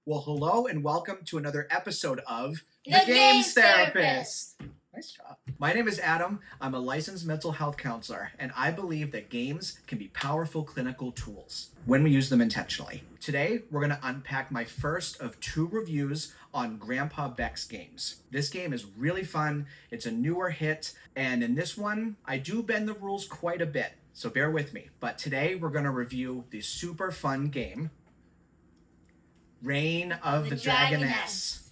Well, hello and welcome to another episode of The Games Therapist. Nice job. My name is Adam. I'm a licensed mental health counselor, and I believe that games can be powerful clinical tools when we use them intentionally. Today, we're going to unpack my first of 2 reviews on Grandpa Beck's games. This game is really fun. It's a newer hit, and in this one, I do bend the rules quite a bit, so bear with me. But today, we're going to review the super fun game, Reign of the Dragoness.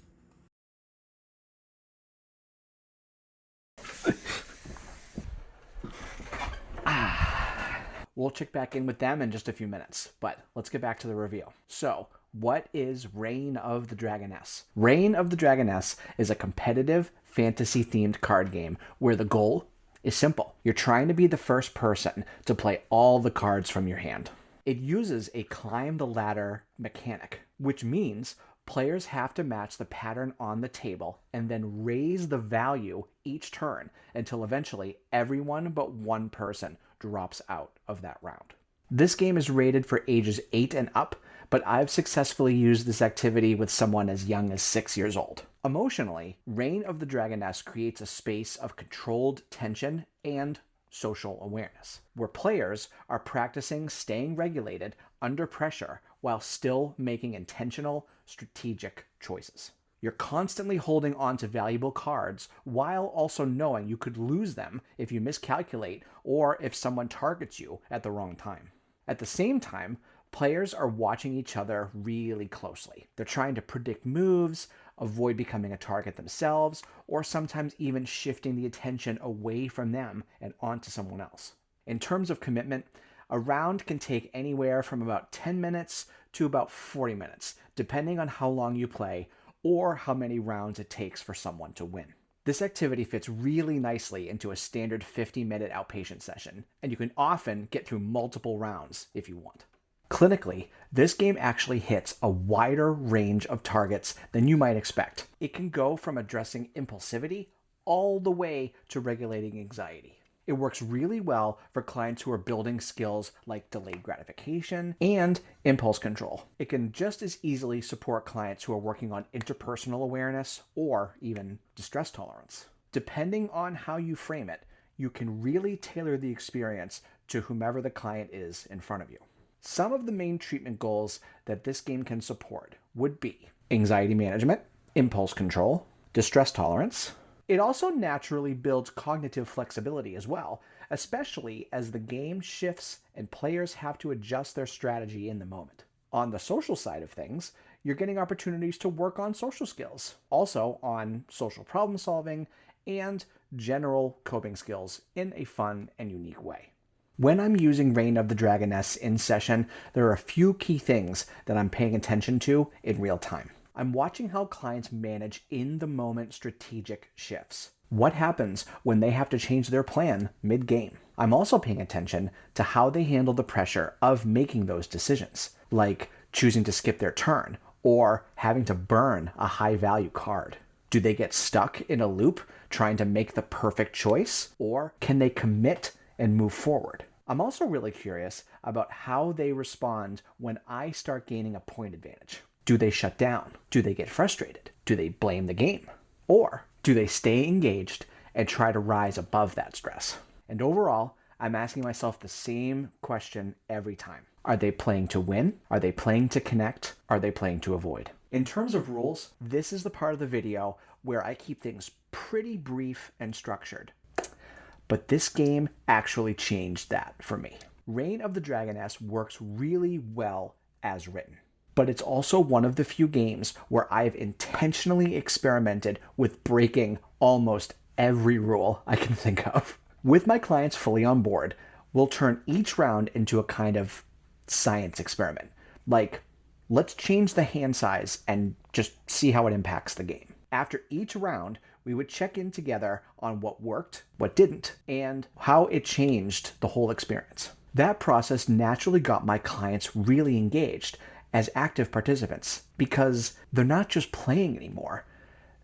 We'll check back in with them in just a few minutes, but let's get back to the review. So, what is Reign of the Dragoness? Reign of the Dragoness is a competitive, fantasy-themed card game where the goal is simple. You're trying to be the first person to play all the cards from your hand. It uses a climb the ladder mechanic, which means players have to match the pattern on the table and then raise the value each turn until eventually everyone but one person drops out of that round. This game is rated for ages 8 and up, but I've successfully used this activity with someone as young as 6 years old. Emotionally, Reign of the Dragoness creates a space of controlled tension and social awareness, where players are practicing staying regulated under pressure while still making intentional, strategic choices. You're constantly holding on to valuable cards while also knowing you could lose them if you miscalculate or if someone targets you at the wrong time. At the same time, players are watching each other really closely. They're trying to predict moves, avoid becoming a target themselves, or sometimes even shifting the attention away from them and onto someone else. In terms of commitment, a round can take anywhere from about 10 minutes to about 40 minutes, depending on how long you play or how many rounds it takes for someone to win. This activity fits really nicely into a standard 50-minute outpatient session, and you can often get through multiple rounds if you want. Clinically, this game actually hits a wider range of targets than you might expect. It can go from addressing impulsivity all the way to regulating anxiety. It works really well for clients who are building skills like delayed gratification and impulse control. It can just as easily support clients who are working on interpersonal awareness or even distress tolerance. Depending on how you frame it, you can really tailor the experience to whomever the client is in front of you. Some of the main treatment goals that this game can support would be anxiety management, impulse control, distress tolerance. It also naturally builds cognitive flexibility as well, especially as the game shifts and players have to adjust their strategy in the moment. On the social side of things, you're getting opportunities to work on social skills, also on social problem solving and general coping skills in a fun and unique way. When I'm using Reign of the Dragoness in session, there are a few key things that I'm paying attention to in real time. I'm watching how clients manage in-the-moment strategic shifts. What happens when they have to change their plan mid-game? I'm also paying attention to how they handle the pressure of making those decisions, like choosing to skip their turn or having to burn a high-value card. Do they get stuck in a loop trying to make the perfect choice, or can they commit and move forward? I'm also really curious about how they respond when I start gaining a point advantage. Do they shut down? Do they get frustrated? Do they blame the game? Or do they stay engaged and try to rise above that stress? And overall, I'm asking myself the same question every time. Are they playing to win? Are they playing to connect? Are they playing to avoid? In terms of rules, this is the part of the video where I keep things pretty brief and structured. But this game actually changed that for me. Reign of the Dragoness works really well as written, but it's also one of the few games where I've intentionally experimented with breaking almost every rule I can think of. With my clients fully on board, we'll turn each round into a kind of science experiment. Like, let's change the hand size and just see how it impacts the game. After each round, we would check in together on what worked, what didn't, and how it changed the whole experience. That process naturally got my clients really engaged as active participants because they're not just playing anymore.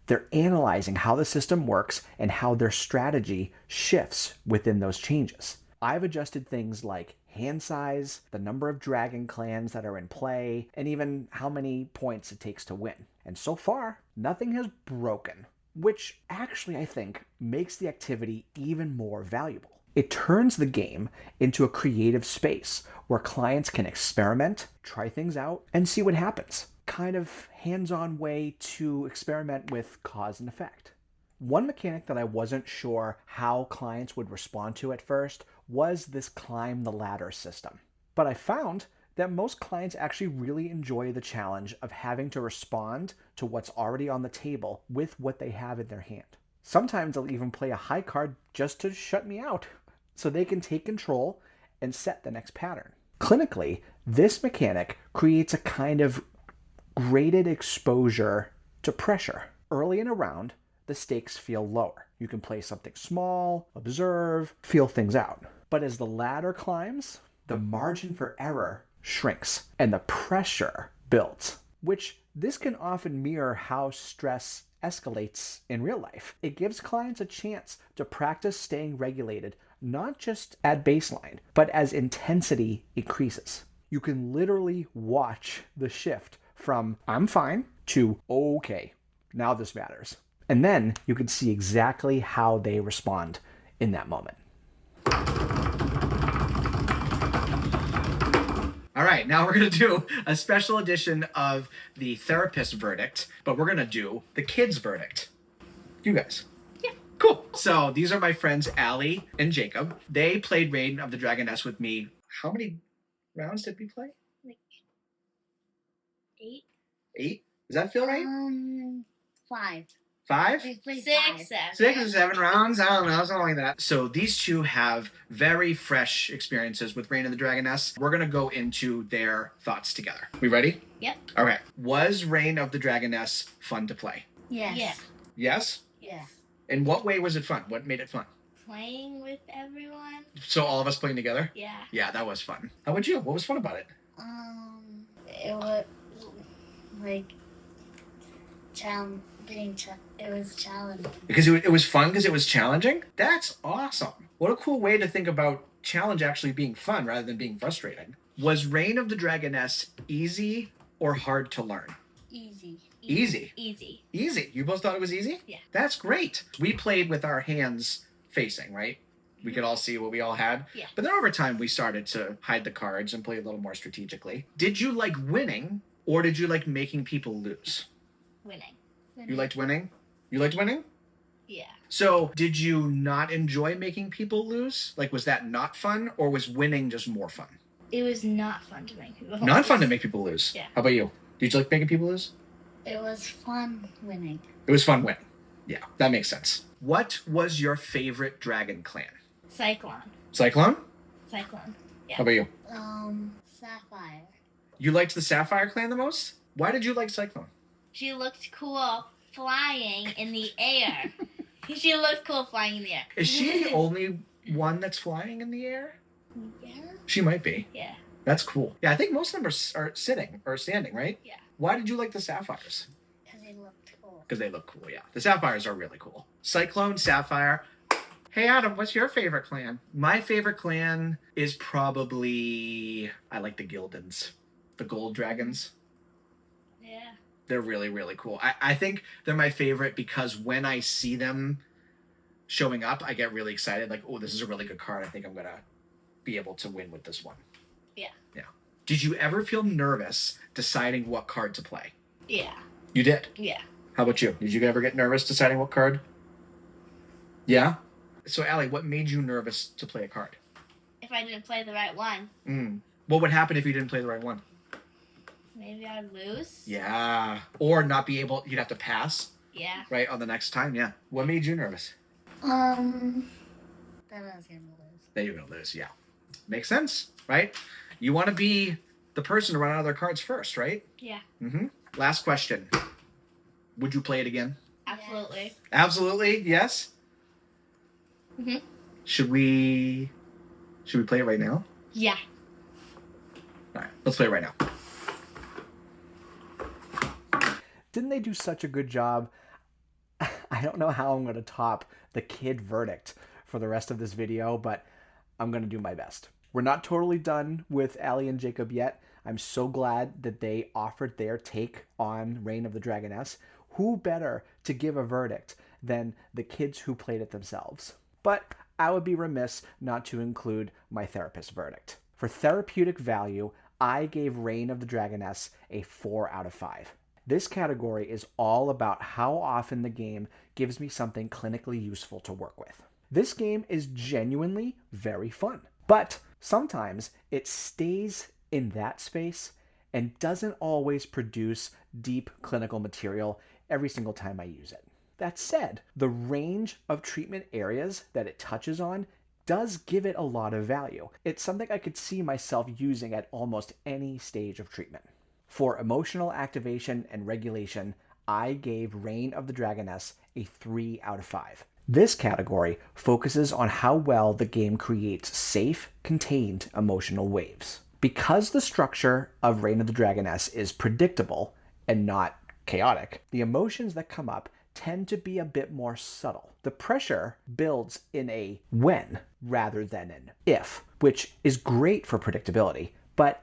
They're analyzing how the system works and how their strategy shifts within those changes. I've adjusted things like hand size, the number of dragon clans that are in play, and even how many points it takes to win. And so far, nothing has broken, which actually I think makes the activity even more valuable. It turns the game into a creative space where clients can experiment, try things out, and see what happens. Kind of hands-on way to experiment with cause and effect. One mechanic that I wasn't sure how clients would respond to at first was this climb the ladder system. But I found that most clients actually really enjoy the challenge of having to respond to what's already on the table with what they have in their hand. Sometimes they'll even play a high card just to shut me out, so they can take control and set the next pattern. Clinically, this mechanic creates a kind of graded exposure to pressure. Early in a round, the stakes feel lower. You can play something small, observe, feel things out. But as the ladder climbs, the margin for error shrinks and the pressure builds, which this can often mirror how stress escalates in real life. It gives clients a chance to practice staying regulated, not just at baseline, but as intensity increases. You can literally watch the shift from I'm fine to okay, now this matters. And then you can see exactly how they respond in that moment. All right, now we're going to do a special edition of the therapist verdict, but we're going to do the kids verdict. You guys. Yeah. Cool. So these are my friends, Allie and Jacob. They played Reign of the Dragoness with me. How many rounds did we play? Like 8. 8? Does that feel right? 5. 5? We played 6, 5. 7. 6 or 7 rounds? I don't know, something like that. So these two have very fresh experiences with Reign of the Dragoness. We're going to go into their thoughts together. We ready? Yep. Okay. Was Reign of the Dragoness fun to play? Yes. Yeah. Yes? Yeah. In what way was it fun? What made it fun? Playing with everyone. So all of us playing together? Yeah. Yeah, that was fun. How about you? What was fun about it? It was like it was challenging. Because it was fun because it was challenging? That's awesome. What a cool way to think about challenge actually being fun rather than being frustrating. Was Reign of the Dragoness easy or hard to learn? Easy. Easy. Easy. Easy. You both thought it was easy? Yeah. That's great. We played with our hands facing, right? We could all see what we all had. Yeah. But then over time, we started to hide the cards and play a little more strategically. Did you like winning or did you like making people lose? Winning. You liked winning? You liked winning? Yeah. So did you not enjoy making people lose? Like, was that not fun or was winning just more fun? It was not fun to make people Not fun to make people lose. Yeah. How about you? Did you like making people lose? It was fun winning. It was fun winning. Yeah, that makes sense. What was your favorite dragon clan? Cyclone. Cyclone? Cyclone. How about you? Sapphire. You liked the Sapphire clan the most? Why did you like Cyclone? She looked cool flying in the air. She looked cool flying in the air. Is she the only one that's flying in the air? Yeah. She might be. Yeah. That's cool. Yeah, I think most of them are sitting or standing, right? Yeah. Why did you like the Sapphires? Because they looked cool. Because they look cool, yeah. The Sapphires are really cool. Cyclone, Sapphire. Hey, Adam, what's your favorite clan? My favorite clan is probably... I like the Gildans. The Gold Dragons. Yeah. They're really, really cool. I think they're my favorite because when I see them showing up, I get really excited. Like, oh, this is a really good card. I think I'm going to be able to win with this one. Yeah. Yeah. Did you ever feel nervous deciding what card to play? Yeah. You did? Yeah. How about you? Did you ever get nervous deciding what card? Yeah? So, Allie, what made you nervous to play a card? If I didn't play the right one, What would happen if you didn't play the right one? maybe I'd lose. Yeah. Or not be able, you'd have to pass, Yeah. right, on the next time. Yeah. What made you nervous? That I was gonna lose. That you're going to lose, yeah. Makes sense, right? You want to be the person to run out of their cards first, right? Yeah. Last question. Would you play it again? Absolutely. Absolutely, yes. Mhm. Should we play it right now? Yeah. All right, let's play it right now. Didn't they do such a good job? I don't know how I'm going to top the kid verdict for the rest of this video, but I'm going to do my best. We're not totally done with Allie and Jacob yet. I'm so glad that they offered their take on Reign of the Dragoness. Who better to give a verdict than the kids who played it themselves? But I would be remiss not to include my therapist's verdict. For therapeutic value, I gave Reign of the Dragoness a 4 out of 5. This category is all about how often the game gives me something clinically useful to work with. This game is genuinely very fun, but sometimes it stays in that space and doesn't always produce deep clinical material every single time I use it. That said, the range of treatment areas that it touches on does give it a lot of value. It's something I could see myself using at almost any stage of treatment. For emotional activation and regulation, I gave Reign of the Dragoness a 3 out of 5. This category focuses on how well the game creates safe, contained emotional waves. Because the structure of Reign of the Dragoness is predictable and not chaotic, the emotions that come up tend to be a bit more subtle. The pressure builds in a when rather than an if, which is great for predictability, but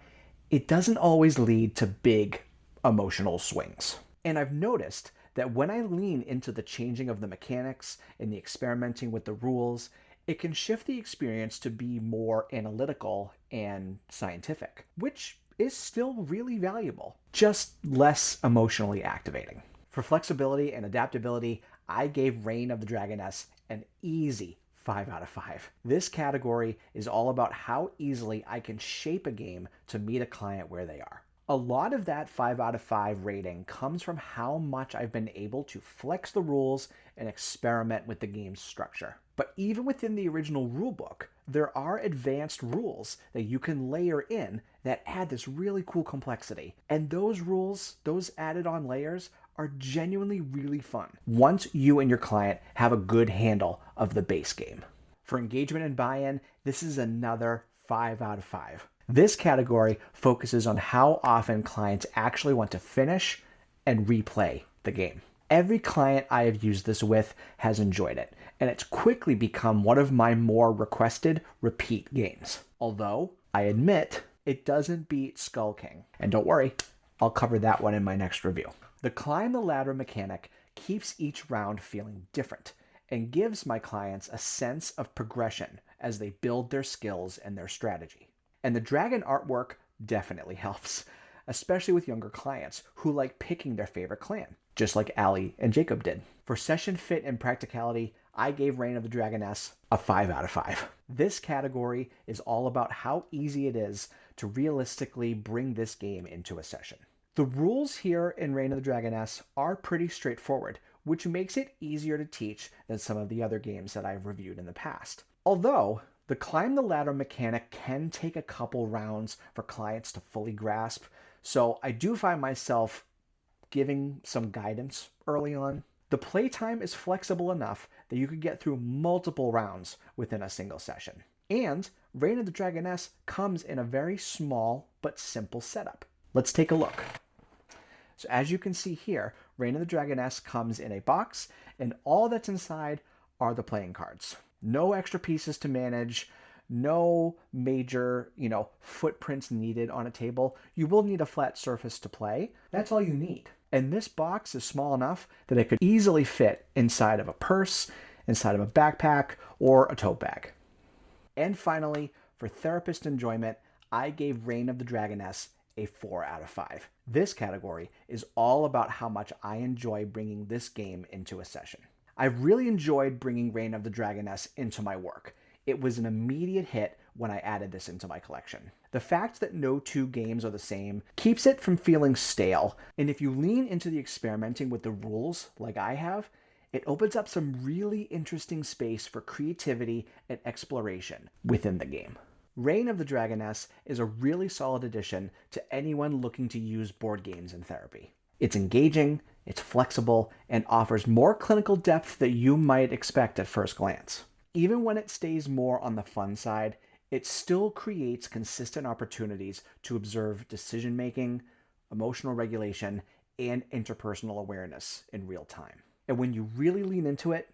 it doesn't always lead to big emotional swings. And I've noticed that when I lean into the changing of the mechanics and the experimenting with the rules, it can shift the experience to be more analytical and scientific, which is still really valuable, just less emotionally activating. For flexibility and adaptability, I gave Reign of the Dragoness an easy 5 out of 5. This category is all about how easily I can shape a game to meet a client where they are. A lot of that 5 out of 5 rating comes from how much I've been able to flex the rules and experiment with the game's structure. But even within the original rulebook, there are advanced rules that you can layer in that add this really cool complexity. And those rules, those added on layers, are genuinely really fun once you and your client have a good handle of the base game. For engagement and buy-in, this is another 5 out of 5. This category focuses on how often clients actually want to finish and replay the game. Every client I have used this with has enjoyed it, and it's quickly become one of my more requested repeat games. Although, I admit, it doesn't beat Skull King. And don't worry, I'll cover that one in my next review. The climb the ladder mechanic keeps each round feeling different and gives my clients a sense of progression as they build their skills and their strategy. And the dragon artwork definitely helps, especially with younger clients who like picking their favorite clan, just like Allie and Jacob did. For session fit and practicality, I gave Reign of the Dragoness a 5 out of 5. This category is all about how easy it is to realistically bring this game into a session. The rules here in Reign of the Dragoness are pretty straightforward, which makes it easier to teach than some of the other games that I've reviewed in the past. Although, the climb the ladder mechanic can take a couple rounds for clients to fully grasp, so I do find myself giving some guidance early on. The playtime is flexible enough that you could get through multiple rounds within a single session. And Reign of the Dragoness comes in a very small but simple setup. Let's take a look. So as you can see here, Reign of the Dragoness comes in a box, and all that's inside are the playing cards. No extra pieces to manage, no major, footprints needed on a table. You will need a flat surface to play. That's all you need. And this box is small enough that it could easily fit inside of a purse, inside of a backpack, or a tote bag. And finally, for therapist enjoyment, I gave Reign of the Dragoness a 4 out of 5. This category is all about how much I enjoy bringing this game into a session. I've really enjoyed bringing Reign of the Dragoness into my work. It was an immediate hit when I added this into my collection. The fact that no two games are the same keeps it from feeling stale, and if you lean into the experimenting with the rules like I have, it opens up some really interesting space for creativity and exploration within the game. Reign of the Dragoness is a really solid addition to anyone looking to use board games in therapy. It's engaging, it's flexible, and offers more clinical depth than you might expect at first glance. Even when it stays more on the fun side, it still creates consistent opportunities to observe decision-making, emotional regulation, and interpersonal awareness in real time. And when you really lean into it,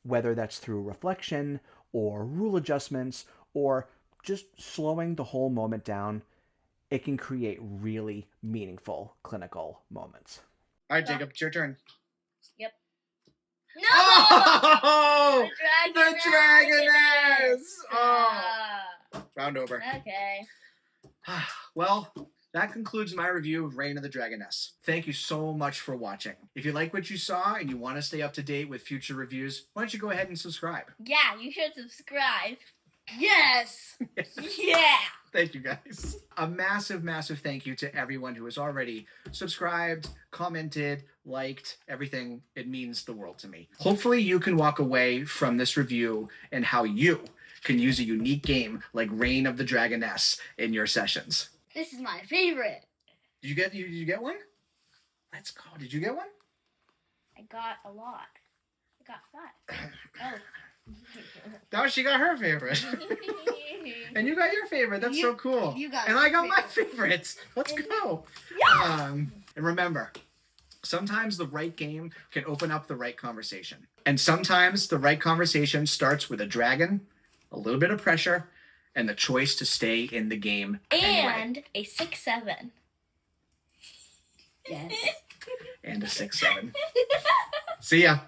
whether that's through reflection or rule adjustments or just slowing the whole moment down, it can create really meaningful clinical moments. All right, Jacob, it's your turn. Yep. No! Oh! The The Dragoness! Oh. Ah, Round over. okay. Well, that concludes my review of Reign of the Dragoness. Thank you so much for watching. If you like what you saw and you want to stay up to date with future reviews, why don't you go ahead and subscribe? Yeah, you should subscribe. Yes! Yeah! Thank you, guys. A massive, massive thank you to everyone who has already subscribed, commented, liked, everything. It means the world to me. Hopefully you can walk away from this review and how you can use a unique game like Reign of the Dragoness in your sessions. This is my favorite. Did you get one? Let's go. Did you get one? I got a lot. I got 5. Oh. Now she got her favorite. And you got your favorite. That's so cool. you got and I got your my favorites. Let's go. Yeah. And remember, sometimes the right game can open up the right conversation. And sometimes the right conversation starts with a dragon, a little bit of pressure, and the choice to stay in the game anyway. And a 6-7. Yes. And a 6-7. See ya.